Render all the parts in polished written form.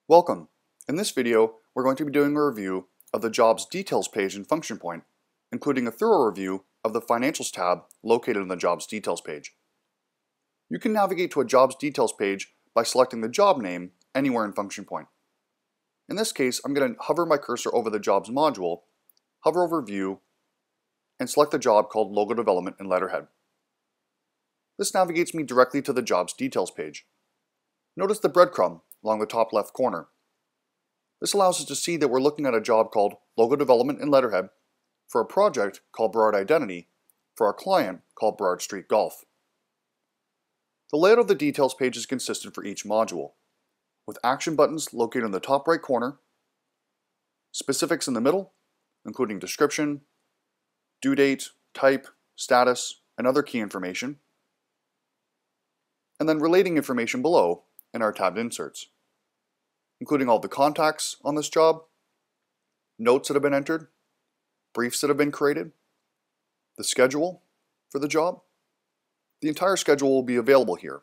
Welcome. In this video, we're going to be doing a review of the Jobs Details page in Function Point, including a thorough review of the Financials tab located in the Jobs Details page. You can navigate to a Jobs Details page by selecting the job name anywhere in Function Point. In this case, I'm going to hover my cursor over the Jobs module, hover over View, and select the job called Logo Development and Letterhead. This navigates me directly to the Jobs Details page. Notice the breadcrumb along the top left corner. This allows us to see that we're looking at a job called Logo Development and Letterhead for a project called Burrard Identity for our client called Burrard Street Golf. The layout of the details page is consistent for each module, with action buttons located in the top right corner, specifics in the middle, including description, due date, type, status, and other key information, and then relating information below in our tabbed inserts, including all the contacts on this job, notes that have been entered, briefs that have been created, the schedule for the job. The entire schedule will be available here,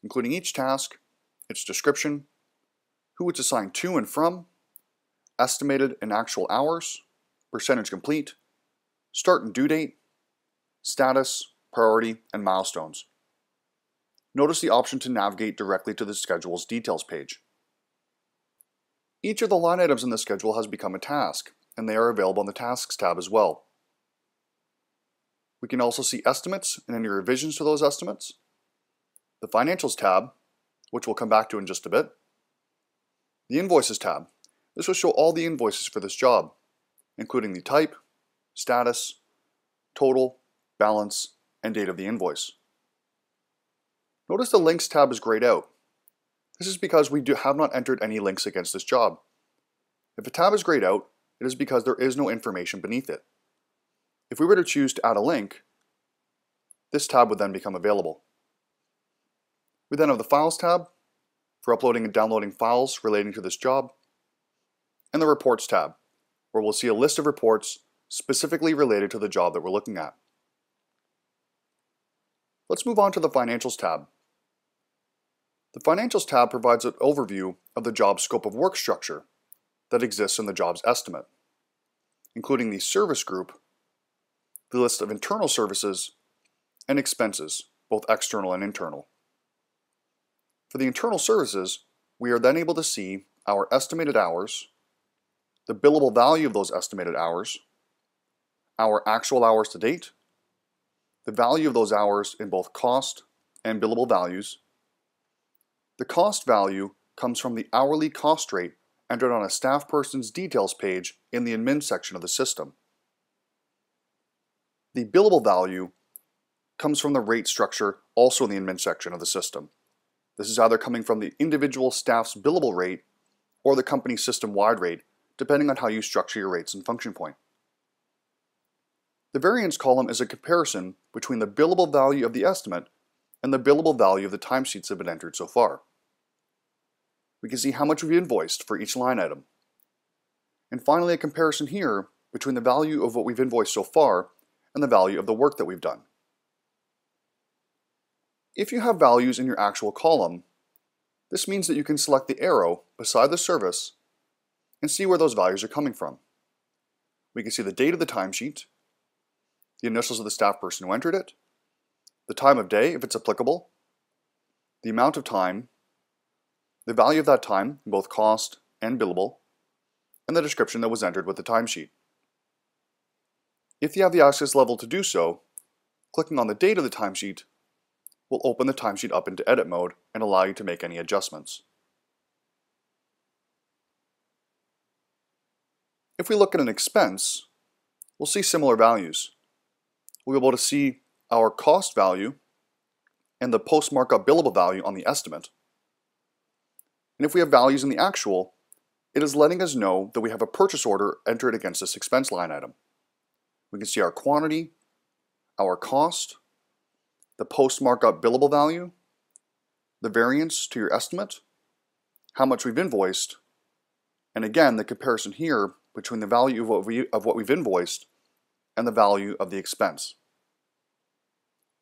including each task, its description, who it's assigned to and from, estimated and actual hours, percentage complete, start and due date, status, priority, and milestones. Notice the option to navigate directly to the schedule's details page. Each of the line items in the schedule has become a task, and they are available in the Tasks tab as well. We can also see estimates and any revisions to those estimates, the Financials tab, which we'll come back to in just a bit, the Invoices tab. This will show all the invoices for this job, including the type, status, total, balance, and date of the invoice. Notice the Links tab is grayed out. This is because we have not entered any links against this job. If a tab is grayed out, it is because there is no information beneath it. If we were to choose to add a link, this tab would then become available. We then have the Files tab for uploading and downloading files relating to this job, and the Reports tab, where we'll see a list of reports specifically related to the job that we're looking at. Let's move on to the Financials tab. The Financials tab provides an overview of the job's scope of work structure that exists in the job's estimate, including the service group, the list of internal services, and expenses, both external and internal. For the internal services, we are then able to see our estimated hours, the billable value of those estimated hours, our actual hours to date, the value of those hours in both cost and billable values. The cost value comes from the hourly cost rate entered on a staff person's details page in the admin section of the system. The billable value comes from the rate structure also in the admin section of the system. This is either coming from the individual staff's billable rate or the company system-wide rate, depending on how you structure your rates in Function Point. The variance column is a comparison between the billable value of the estimate and the billable value of the timesheets that have been entered so far. We can see how much we've invoiced for each line item. And finally, a comparison here between the value of what we've invoiced so far and the value of the work that we've done. If you have values in your actual column, this means that you can select the arrow beside the service and see where those values are coming from. We can see the date of the timesheet, the initials of the staff person who entered it, the time of day if it's applicable, the amount of time, the value of that time in both cost and billable, and the description that was entered with the timesheet. If you have the access level to do so, clicking on the date of the timesheet will open the timesheet up into edit mode and allow you to make any adjustments. If we look at an expense, we'll see similar values. We'll be able to see our cost value and the post-markup billable value on the estimate. And if we have values in the actual, it is letting us know that we have a purchase order entered against this expense line item. We can see our quantity, our cost, the post-markup billable value, the variance to your estimate, how much we've invoiced, and again the comparison here between the value of what we've invoiced and the value of the expense.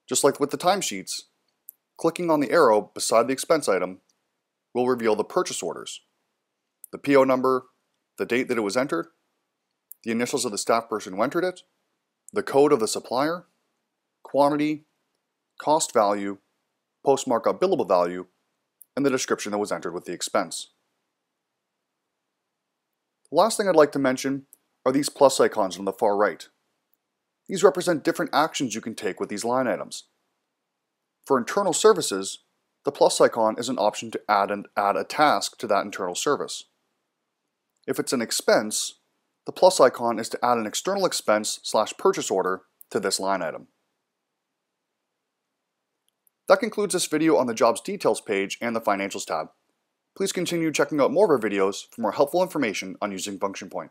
Just like with the timesheets, clicking on the arrow beside the expense item will reveal the purchase orders. the PO number, the date that it was entered, the initials of the staff person who entered it, the code of the supplier, quantity, cost value, post-markup billable value, and the description that was entered with the expense. The last thing I'd like to mention are these plus icons on the far right. These represent different actions you can take with these line items. For internal services, the plus icon is an option to add a task to that internal service. If it's an expense, the plus icon is to add an external expense/purchase order to this line item. That concludes this video on the Jobs Details page and the Financials tab. Please continue checking out more of our videos for more helpful information on using Function Point.